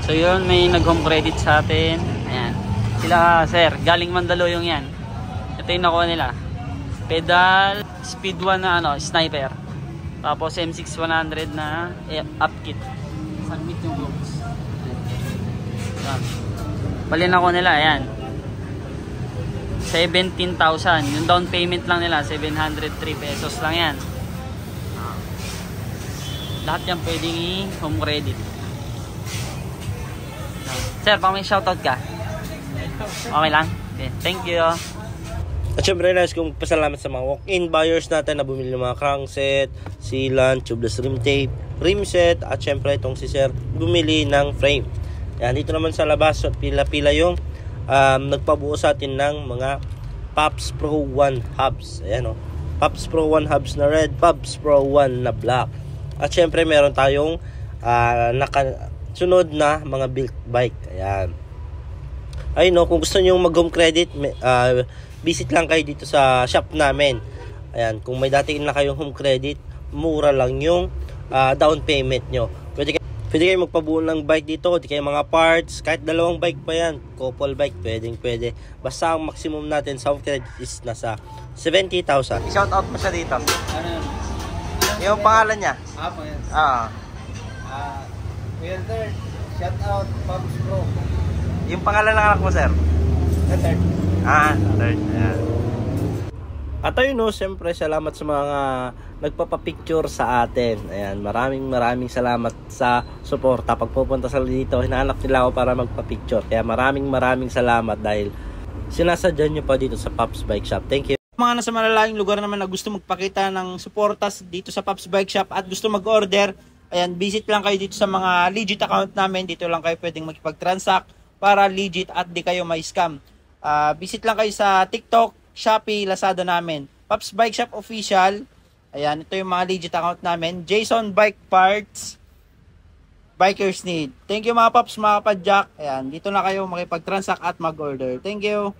So yun, may nag-home credit sa atin. Ayan. Sila sir, galing Mandaluyong yan. Ito yung nakuha nila. Pedal, speed 1 na ano, sniper. Tapos M6100 na upkit. Submit yung globes. Palin ako nila, ayan. 17,000. Yung down payment lang nila, 703 pesos lang yan. Lahat yan pwedeng i-home credit. Sir, baka may shoutout ka? Okay lang? Okay, thank you. At syempre nais kong pasalamat sa mga walk-in buyers natin na bumili ng mga crankset, sealant, tubeless rim tape, rim set, at syempre itong si Sir bumili ng frame. Yan, dito naman sa labas, pila-pila yung nagpabuo sa atin ng mga Pops Pro 1 hubs. Ayan o, Pops Pro 1 hubs na red, Pops Pro 1 na black. At syempre meron tayong nakasunod na mga built bike. Ayan. Ayun no, kung gusto niyo mag-home credit, visit lang kayo dito sa shop namin. Ayan, kung may dating na kayong home credit, mura lang yung down payment nyo. Pwede kayo magpabuo ng bike dito, di kayo mga parts, kahit dalawang bike pa yan, couple bike, pwede. Basta ang maximum natin sa home credit is nasa 70,000. I-shout out mo siya dito. Ano yun? Yung pangalan niya? Apo yan. Wilder, shout out, Pops Pro. Yung pangalan ng anak mo, sir? Third. Third. Ayan. At ayun no, siyempre salamat sa mga nagpapapicture sa atin. Ayan, maraming salamat sa suporta. Pag pupunta sa dito, hinahanap nila ako para magpapicture. Kaya maraming salamat dahil sinasadya nyo pa dito sa Pops Bike Shop. Thank you. Mga nasa malalayong lugar naman na gusto magpakita ng suportas dito sa Pops Bike Shop at gusto mag-order, ayan, visit lang kayo dito sa mga legit account namin. Dito lang kayo pwedeng makipag-transact para legit at di kayo may scam. Visit lang kayo sa TikTok, Shopee, Lazada namin. Pops Bike Shop Official. Ayan, ito yung mga legit account namin. Jason Bike Parts. Bikers Need. Thank you mga Pops, mga kapadjak. Ayan, dito na kayo makipag-transact at mag-order. Thank you.